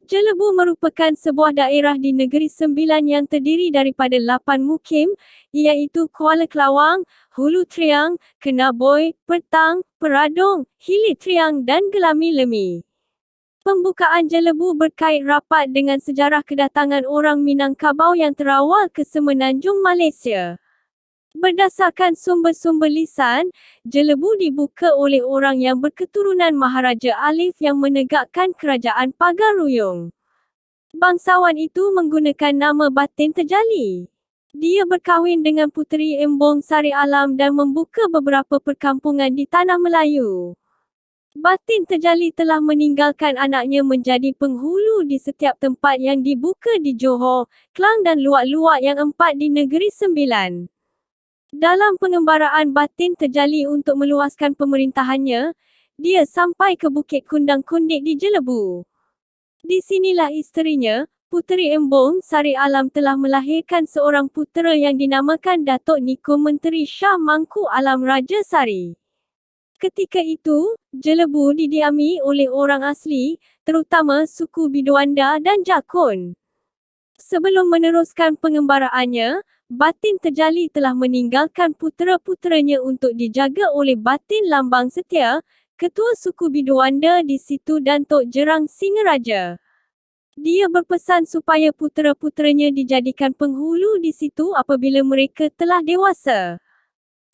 Jelebu merupakan sebuah daerah di Negeri Sembilan yang terdiri daripada 8 mukim, iaitu Kuala Kelawang, Hulu Triang, Kenaboi, Pertang, Peradong, Hilir Triang dan Gelami Lemi. Pembukaan Jelebu berkait rapat dengan sejarah kedatangan orang Minangkabau yang terawal ke Semenanjung Malaysia. Berdasarkan sumber-sumber lisan, Jelebu dibuka oleh orang yang berketurunan Maharaja Alif yang menegakkan kerajaan Pagar Ruyung. Bangsawan itu menggunakan nama batin Terjali. Dia berkahwin dengan Puteri Embong Sari Alam dan membuka beberapa perkampungan di Tanah Melayu. Batin Terjali telah meninggalkan anaknya menjadi penghulu di setiap tempat yang dibuka di Johor, Klang dan luak-luak yang 4 di Negeri Sembilan. Dalam pengembaraan Batin Terjali untuk meluaskan pemerintahannya, dia sampai ke Bukit Kundang Kundik di Jelebu. Di sinilah isterinya, Puteri Embong Sari Alam telah melahirkan seorang putera yang dinamakan Datuk Niko Menteri Shah Mangku Alam Raja Sari. Ketika itu, Jelebu didiami oleh orang asli, terutama suku Biduanda dan Jakun. Sebelum meneruskan pengembaraannya, Batin Terjali telah meninggalkan putera-puteranya untuk dijaga oleh Batin Lambang Setia, Ketua Suku Biduanda di situ dan Tok Jerang Singaraja. Dia berpesan supaya putera-puteranya dijadikan penghulu di situ apabila mereka telah dewasa.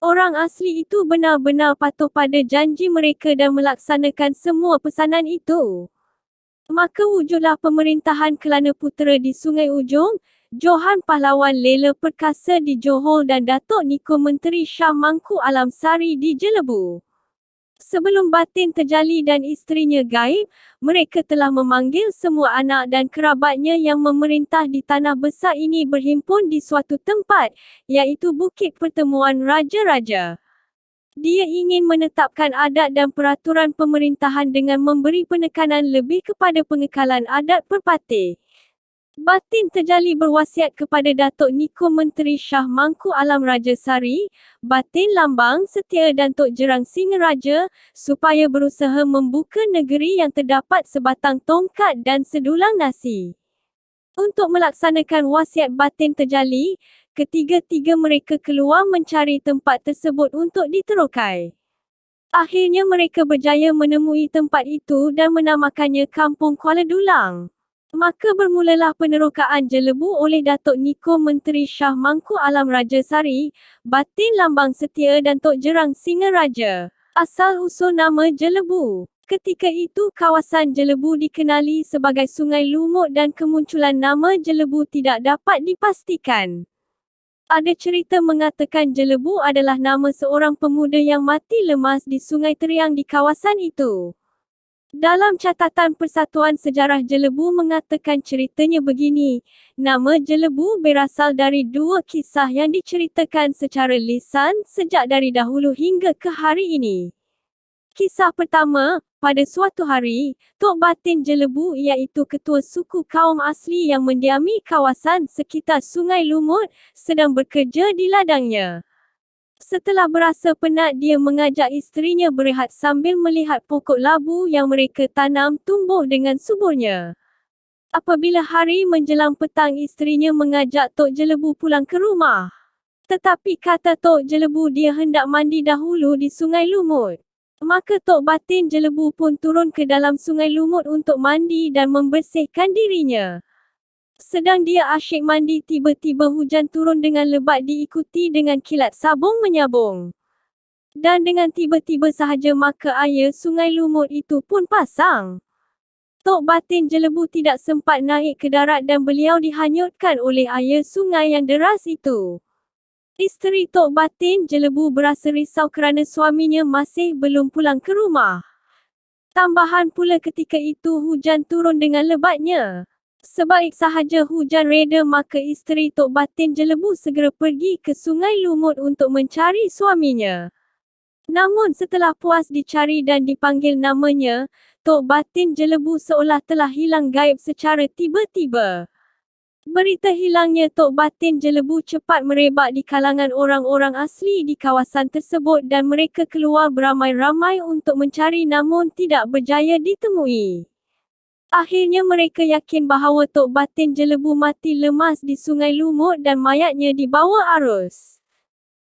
Orang asli itu benar-benar patuh pada janji mereka dan melaksanakan semua pesanan itu. Maka wujudlah pemerintahan kelana putera di Sungai Ujong, Johan Pahlawan Lela Perkasa di Johor dan Datuk Niko Menteri Shah Mangku Alam Sari di Jelebu. Sebelum Batin Terjali dan isterinya gaib, mereka telah memanggil semua anak dan kerabatnya yang memerintah di tanah besar ini berhimpun di suatu tempat, iaitu Bukit Pertemuan Raja-Raja. Dia ingin menetapkan adat dan peraturan pemerintahan dengan memberi penekanan lebih kepada pengekalan adat perpatih. Batin Terjali berwasiat kepada Datuk Niko Menteri Shah Mangku Alam Raja Sari, Batin Lambang Setia dan Tok Jerang Singaraja, supaya berusaha membuka negeri yang terdapat sebatang tongkat dan sedulang nasi. Untuk melaksanakan wasiat Batin Terjali, ketiga-tiga mereka keluar mencari tempat tersebut untuk diterokai. Akhirnya mereka berjaya menemui tempat itu dan menamakannya Kampung Kuala Dulang. Maka bermulalah penerokaan Jelebu oleh Datuk Niko Menteri Shah Mangku Alam Raja Sari, Batin Lambang Setia dan Tok Jerang Singaraja. Asal-usul nama Jelebu. Ketika itu kawasan Jelebu dikenali sebagai Sungai Lumut dan kemunculan nama Jelebu tidak dapat dipastikan. Ada cerita mengatakan Jelebu adalah nama seorang pemuda yang mati lemas di Sungai Teriang di kawasan itu. Dalam catatan Persatuan Sejarah Jelebu mengatakan ceritanya begini, nama Jelebu berasal dari dua kisah yang diceritakan secara lisan sejak dari dahulu hingga ke hari ini. Kisah pertama, pada suatu hari, Tok Batin Jelebu iaitu ketua suku kaum asli yang mendiami kawasan sekitar Sungai Lumut, sedang bekerja di ladangnya. Setelah berasa penat dia mengajak isterinya berehat sambil melihat pokok labu yang mereka tanam tumbuh dengan suburnya. Apabila hari menjelang petang isterinya mengajak Tok Jelebu pulang ke rumah. Tetapi kata Tok Jelebu dia hendak mandi dahulu di Sungai Lumut. Maka Tok Batin Jelebu pun turun ke dalam Sungai Lumut untuk mandi dan membersihkan dirinya. Sedang dia asyik mandi tiba-tiba hujan turun dengan lebat diikuti dengan kilat sabung menyabung. Dan dengan tiba-tiba sahaja maka air Sungai Lumut itu pun pasang. Tok Batin Jelebu tidak sempat naik ke darat dan beliau dihanyutkan oleh air sungai yang deras itu. Isteri Tok Batin Jelebu berasa risau kerana suaminya masih belum pulang ke rumah. Tambahan pula ketika itu hujan turun dengan lebatnya. Sebaik sahaja hujan reda maka isteri Tok Batin Jelebu segera pergi ke Sungai Lumut untuk mencari suaminya. Namun setelah puas dicari dan dipanggil namanya, Tok Batin Jelebu seolah telah hilang gaib secara tiba-tiba. Berita hilangnya Tok Batin Jelebu cepat merebak di kalangan orang-orang asli di kawasan tersebut dan mereka keluar beramai-ramai untuk mencari namun tidak berjaya ditemui. Akhirnya mereka yakin bahawa Tok Batin Jelebu mati lemas di Sungai Lumut dan mayatnya dibawa arus.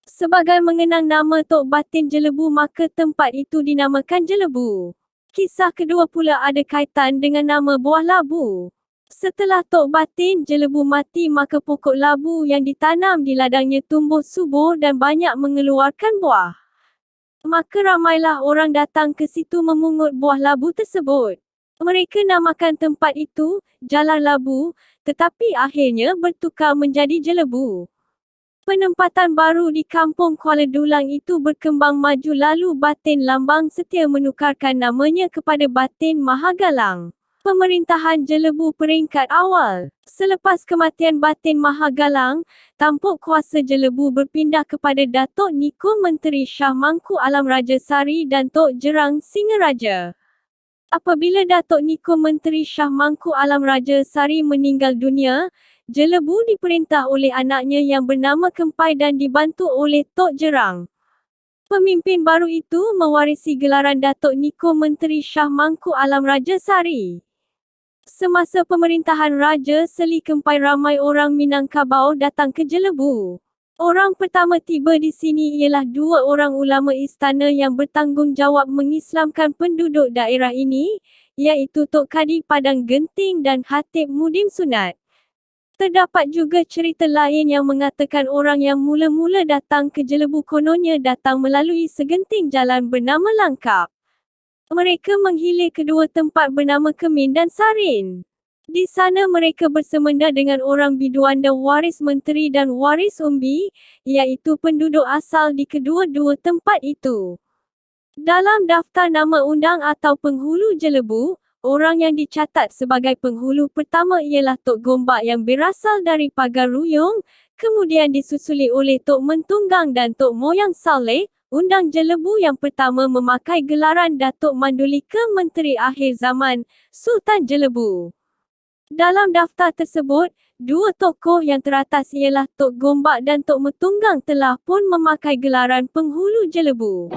Sebagai mengenang nama Tok Batin Jelebu maka tempat itu dinamakan Jelebu. Kisah kedua pula ada kaitan dengan nama buah labu. Setelah Tok Batin Jelebu mati maka pokok labu yang ditanam di ladangnya tumbuh subur dan banyak mengeluarkan buah. Maka ramailah orang datang ke situ memungut buah labu tersebut. Mereka namakan tempat itu Jalan Labu, tetapi akhirnya bertukar menjadi Jelebu. Penempatan baru di kampung Kuala Dulang itu berkembang maju lalu Batin Lambang Setia menukarkan namanya kepada Batin Mahagalang. Pemerintahan Jelebu peringkat awal. Selepas kematian Batin Mahagalang, tampuk kuasa Jelebu berpindah kepada Datuk Niko Menteri Shah Mangku Alam Raja Sari dan Tok Jerang Singaraja. Apabila Datuk Niko Menteri Shah Mangku Alam Raja Sari meninggal dunia, Jelebu diperintah oleh anaknya yang bernama Kempai dan dibantu oleh Tok Jerang. Pemimpin baru itu mewarisi gelaran Datuk Niko Menteri Shah Mangku Alam Raja Sari. Semasa pemerintahan Raja Seli Kempai ramai orang Minangkabau datang ke Jelebu. Orang pertama tiba di sini ialah dua orang ulama istana yang bertanggungjawab mengislamkan penduduk daerah ini, iaitu Tok Kadi Padang Genting dan Khatib Mudim Sunat. Terdapat juga cerita lain yang mengatakan orang yang mula-mula datang ke Jelebu kononnya datang melalui segenting jalan bernama Langkap. Mereka menghilir kedua tempat bernama Kemin dan Sarin. Di sana mereka bersemenda dengan orang Biduanda waris menteri dan waris umbi, iaitu penduduk asal di kedua-dua tempat itu. Dalam daftar nama undang atau penghulu Jelebu, orang yang dicatat sebagai penghulu pertama ialah Tok Gombak yang berasal dari Pagar Ruyung, kemudian disusuli oleh Tok Mentunggang dan Tok Moyang Saleh. Undang Jelebu yang pertama memakai gelaran Datuk Mandulika Menteri Akhir Zaman, Sultan Jelebu. Dalam daftar tersebut, dua tokoh yang teratas ialah Tok Gombak dan Tok Metunggang telah pun memakai gelaran penghulu Jelebu.